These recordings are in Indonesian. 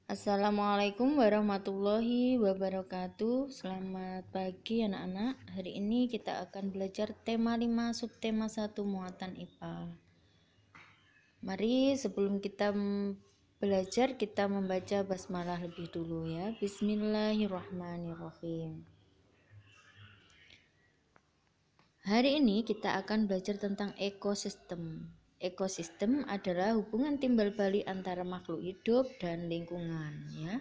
Assalamualaikum warahmatullahi wabarakatuh. Selamat pagi anak-anak. Hari ini kita akan belajar tema 5 subtema 1 muatan IPA. Mari sebelum kita belajar kita membaca basmalah lebih dulu ya. Bismillahirrahmanirrahim. Hari ini kita akan belajar tentang ekosistem. Ekosistem adalah hubungan timbal balik antara makhluk hidup dan lingkungan ya.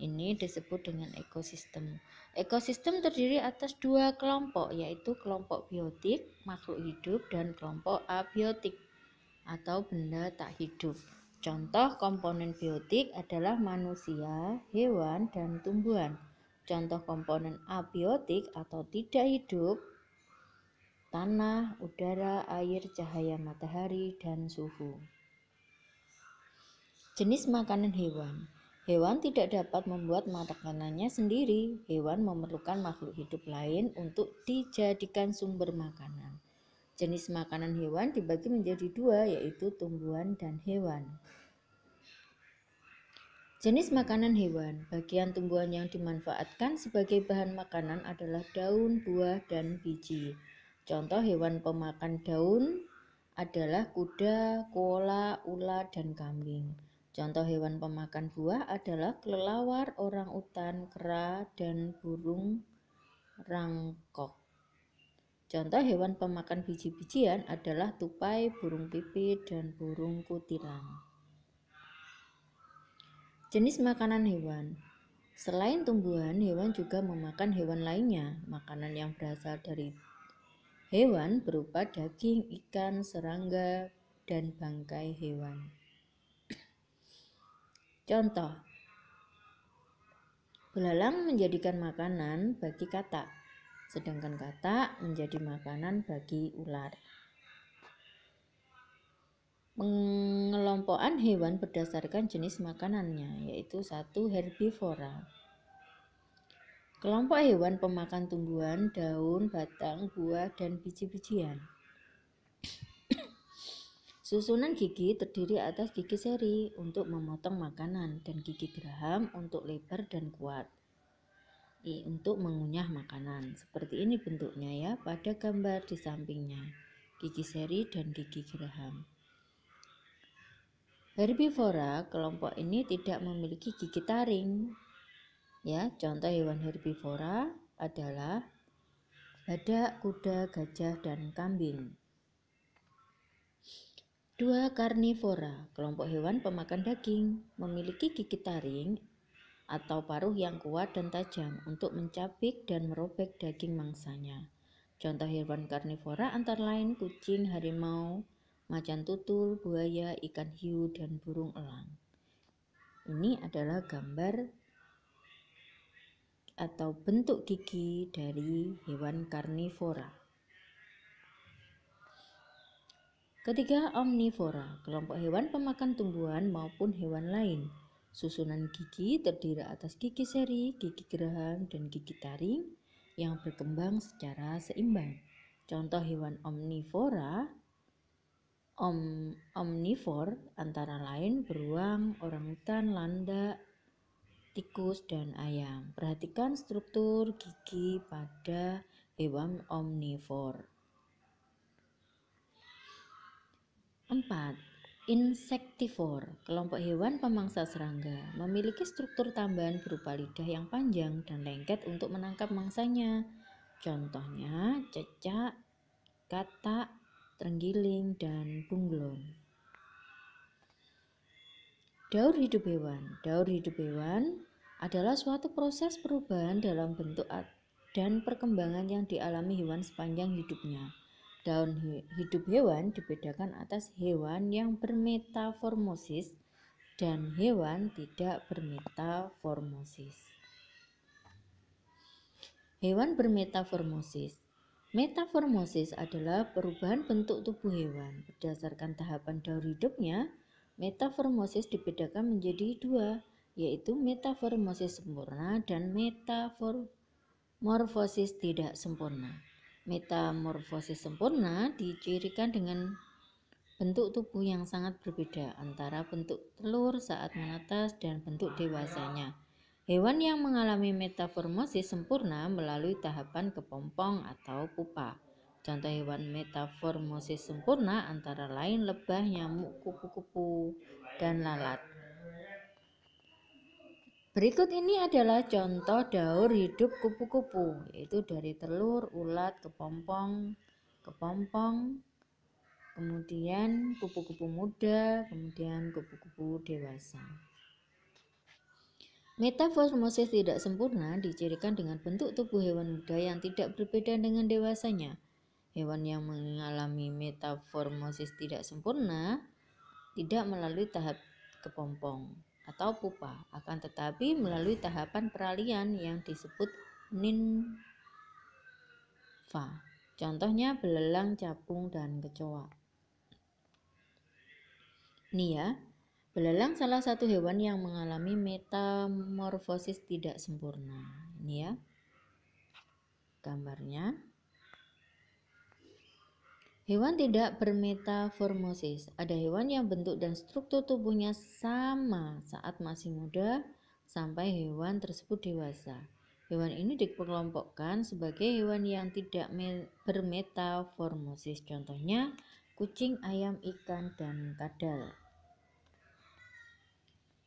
Ini disebut dengan ekosistem. Ekosistem terdiri atas dua kelompok, yaitu kelompok biotik, makhluk hidup, dan kelompok abiotik atau benda tak hidup. Contoh komponen biotik adalah manusia, hewan, dan tumbuhan. Contoh komponen abiotik atau tidak hidup tanah, udara, air, cahaya matahari, dan suhu. Jenis makanan hewan. Hewan tidak dapat membuat makanannya sendiri. Hewan memerlukan makhluk hidup lain untuk dijadikan sumber makanan. Jenis makanan hewan dibagi menjadi dua, yaitu tumbuhan dan hewan. Jenis makanan hewan. Bagian tumbuhan yang dimanfaatkan sebagai bahan makanan adalah daun, buah, dan biji. Contoh hewan pemakan daun adalah kuda, koala, ulat, dan kambing. Contoh hewan pemakan buah adalah kelelawar, orang-utan, kera, dan burung rangkok. Contoh hewan pemakan biji-bijian adalah tupai, burung pipit, dan burung kutilang. Jenis makanan hewan. Selain tumbuhan, hewan juga memakan hewan lainnya. Makanan yang berasal dari hewan berupa daging, ikan, serangga, dan bangkai hewan. Contoh, belalang menjadikan makanan bagi katak, sedangkan katak menjadi makanan bagi ular. Pengelompokan hewan berdasarkan jenis makanannya, yaitu 1. Herbivora. Kelompok hewan pemakan tumbuhan, daun, batang, buah, dan biji-bijian. Susunan gigi terdiri atas gigi seri untuk memotong makanan dan gigi geraham untuk lebar dan kuat untuk mengunyah makanan. Seperti ini bentuknya ya pada gambar di sampingnya. Gigi seri dan gigi geraham. Herbivora, kelompok ini tidak memiliki gigi taring. Ya, contoh hewan herbivora adalah badak, kuda, gajah, dan kambing. 2. Karnivora, kelompok hewan pemakan daging, memiliki gigi taring atau paruh yang kuat dan tajam untuk mencabik dan merobek daging mangsanya. Contoh hewan karnivora antara lain kucing, harimau, macan tutul, buaya, ikan hiu, dan burung elang. Ini adalah gambar atau bentuk gigi dari hewan karnivora. Ketiga, omnivora, kelompok hewan pemakan tumbuhan maupun hewan lain. Susunan gigi terdiri atas gigi seri, gigi geraham, dan gigi taring yang berkembang secara seimbang. Contoh hewan omnivora, omnivor antara lain beruang, orangutan, landak, tikus, dan ayam. Perhatikan struktur gigi pada hewan omnivor. 4. Insektivor, kelompok hewan pemangsa serangga, memiliki struktur tambahan berupa lidah yang panjang dan lengket untuk menangkap mangsanya. Contohnya cecak, katak, terenggiling, dan bunglon. Daur hidup hewan. Daur hidup hewan adalah suatu proses perubahan dalam bentuk dan perkembangan yang dialami hewan sepanjang hidupnya. Daur hidup hewan dibedakan atas hewan yang bermetaformosis dan hewan tidak bermetaformosis. Hewan bermetaformosis. Metaformosis adalah perubahan bentuk tubuh hewan. Berdasarkan tahapan daur hidupnya, metaformosis dibedakan menjadi dua, yaitu metaformosis sempurna dan metamorfosis tidak sempurna. Metamorfosis sempurna dicirikan dengan bentuk tubuh yang sangat berbeda antara bentuk telur saat menetas dan bentuk dewasanya. Hewan yang mengalami metaformosis sempurna melalui tahapan kepompong atau pupa. Contoh hewan metaformosis sempurna antara lain lebah, nyamuk, kupu-kupu, dan lalat. Berikut ini adalah contoh daur hidup kupu-kupu, yaitu dari telur, ulat, kepompong, kemudian kupu-kupu muda, kemudian kupu-kupu dewasa. Metaformosis tidak sempurna dicirikan dengan bentuk tubuh hewan muda yang tidak berbeda dengan dewasanya. Hewan yang mengalami metaformosis tidak sempurna tidak melalui tahap kepompong atau pupa, akan tetapi melalui tahapan peralihan yang disebut nimfa. Contohnya belalang, capung, dan kecoa. Ini ya, belalang salah satu hewan yang mengalami metamorfosis tidak sempurna. Ini ya gambarnya. Hewan tidak bermetaformosis. Ada hewan yang bentuk dan struktur tubuhnya sama saat masih muda sampai hewan tersebut dewasa. Hewan ini dikelompokkan sebagai hewan yang tidak bermetaformosis. Contohnya kucing, ayam, ikan, dan kadal.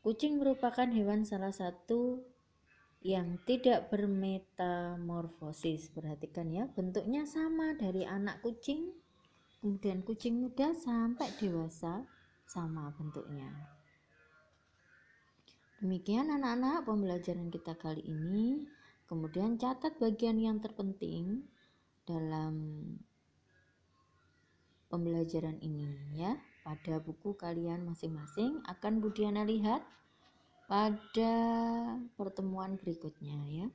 Kucing merupakan hewan salah satu yang tidak bermetamorfosis. Perhatikan ya, bentuknya sama dari anak kucing, kemudian kucing muda sampai dewasa sama bentuknya. Demikian anak-anak pembelajaran kita kali ini. Kemudian catat bagian yang terpenting dalam pembelajaran ini ya. Pada buku kalian masing-masing akan Budiana lihat pada pertemuan berikutnya ya.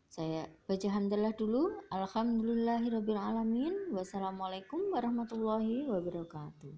Saya baca hamdalah dulu. Alhamdulillahirabbil alamin. Wassalamualaikum warahmatullahi wabarakatuh.